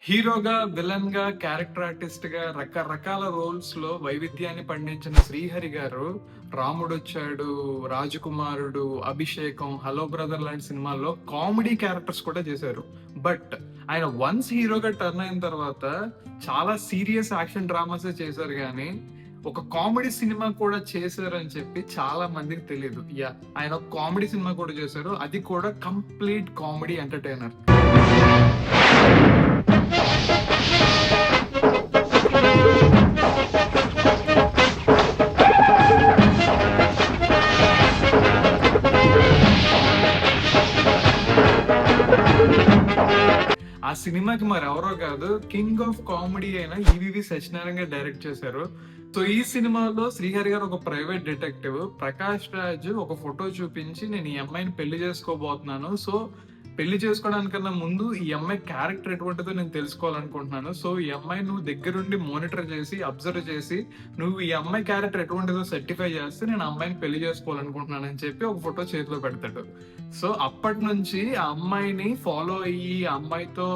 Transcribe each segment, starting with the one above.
హీరోగా, విలన్‌గా, క్యారెక్టర్ ఆర్టిస్ట్‌గా రకరకాల రోల్స్‌లో వైవిధ్యాన్ని పండించిన 'శ్రీహరి' గారు 'రాముడొచ్చాడు', 'రాజకుమారుడు', 'అభిషేకం', 'హలో బ్రదర్' లాంటి సినిమాల్లో కామెడీ క్యారెక్టర్స్ కూడా చేశారు. బట్ ఆయన వన్స్ హీరోగా టర్న్ అయిన తర్వాత చాలా సీరియస్ యాక్షన్ డ్రామాసే చేశారు గానీ, ఒక కామెడీ సినిమా కూడా చేశారని చెప్పి చాలా మందికి తెలీదు. ఆయన ఒక కామెడీ సినిమా కూడా చేశారు. అది కూడా కంప్లీట్ కామెడీ ఎంటర్‌టైనర్. ఆ సినిమాకి మరెవరో కాదు, కింగ్ ఆఫ్ కామెడీ అయిన ఈవీవి సత్యనారాయణ గారు డైరెక్ట్ చేశారు. సో, ఈ సినిమాలో శ్రీహరి గారు ఒక ప్రైవేట్ డిటెక్టివ్. ప్రకాష్ రాజ్ ఒక ఫోటో చూపించి నేను ఈ అమ్మాయిని పెళ్లి చేసుకోబోతున్నాను. సో, పెళ్లి చేసుకోవడానికన్నా ముందు ఈ అమ్మాయి క్యారెక్టర్ ఎటువంటిదో నేను తెలుసుకోవాలనుకుంటున్నాను. సో, ఈ అమ్మాయిని నువ్వు దగ్గరుండి మానిటర్ చేసి, అబ్జర్వ్ చేసి, నువ్వు ఈ అమ్మాయి క్యారెక్టర్ ఎటువంటిదో సర్టిఫై చేస్తే నేను ఆ అమ్మాయిని పెళ్లి చేసుకోవాలనుకుంటున్నానని చెప్పి ఒక ఫోటో చేతిలో పెడతాడు. సో, అప్పటినుంచి ఆ అమ్మాయిని ఫాలో అయ్యి, ఆ అమ్మాయితో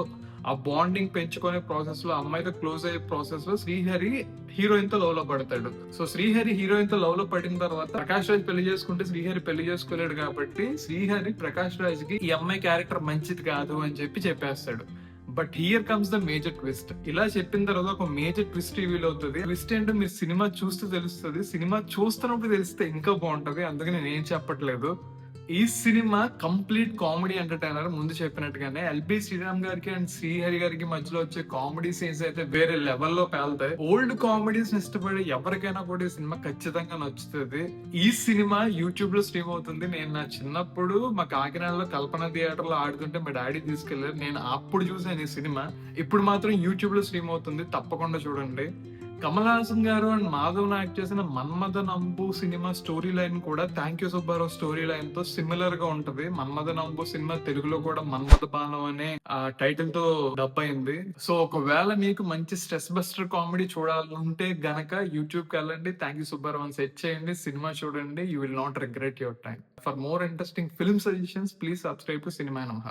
ఆ బాండింగ్ పెంచుకునే ప్రాసెస్‌లో, ఆ అమ్మాయితో క్లోజ్ అయ్యే ప్రాసెస్‌లో శ్రీహరి హీరోయిన్‌తో లవ్‌లో పడతాడు. సో, శ్రీహరి హీరోయిన్‌తో లవ్‌లో పడిన తర్వాత ప్రకాష్ రాజ్ పెళ్లి చేసుకుంటే శ్రీహరి పెళ్లి చేసుకోలేడు కాబట్టి, శ్రీహరి ప్రకాష్ రాజ్‌కి ఈ అమ్మాయి క్యారెక్టర్ మంచిది కాదు అని చెప్పేస్తాడు. But here comes the major twist. ఇలా చెప్పిన తర్వాత ఒక మేజర్ ట్విస్ట్ రివీల్ అవుతది. ట్విస్ట్ ఏంటో మీరు సినిమా చూస్తే తెలుస్తది. సినిమా చూస్తున్నప్పుడు తెలిస్తే ఇంకా బావుంటది. అందుకని నేనేం చెప్పట్లేదు. ఈ సినిమా కంప్లీట్ కామెడీ ఎంటర్‌టైనర్. ముందు చెప్పినట్టుగానే 'ఎల్‌బి శ్రీరామ్' గారికి అండ్ 'శ్రీహరి' గారికి మధ్యలో వచ్చే కామెడీ సీన్స్ అయితే వేరే లెవెల్‌లో పేలుతాయి. ఓల్డ్ కామెడీస్‌ని ఇష్టపడే ఎవరికైనా కూడా ఈ సినిమా ఖచ్చితంగా నచ్చుతది. ఈ సినిమా యూట్యూబ్‌లో స్ట్రీమ్ అవుతుంది. నేను నా చిన్నప్పుడు మా కాకినాడలో కల్పన థియేటర్‌లో ఆడుతుంటే మా డ్యాడీ తీసుకెళ్లారు. నేను అప్పుడు చూసాను ఈ సినిమా. ఇప్పుడు మాత్రం యూట్యూబ్‌లో స్ట్రీమ్ అవుతుంది. తప్పకుండా చూడండి. కమల్ హాసన్ గారు అండ్ మాధవ్ నాగ్ చేసిన 'Manmatha Nambu' cinema story line కూడా 'థాంక్ యూ సుబ్బారావు' స్టోరీ లైన్‌తో సిమిలర్ గా ఉంటది. 'మన్మథ నంబు' సినిమా తెలుగులో కూడా 'మన్మథ బాణం' అనే టైటిల్ తో డబ్ అయింది. సో, ఒకవేళ మీకు మంచి స్ట్రెస్ బస్టర్ కామెడీ చూడాలంటే గనక యూట్యూబ్‌కి వెళ్ళండి. 'థాంక్ యూ సుబ్బారావు' అని సెర్చ్ చేయండి. సినిమా చూడండి. You will not regret your time. For more interesting film suggestions please subscribe to cinema నమ్హ.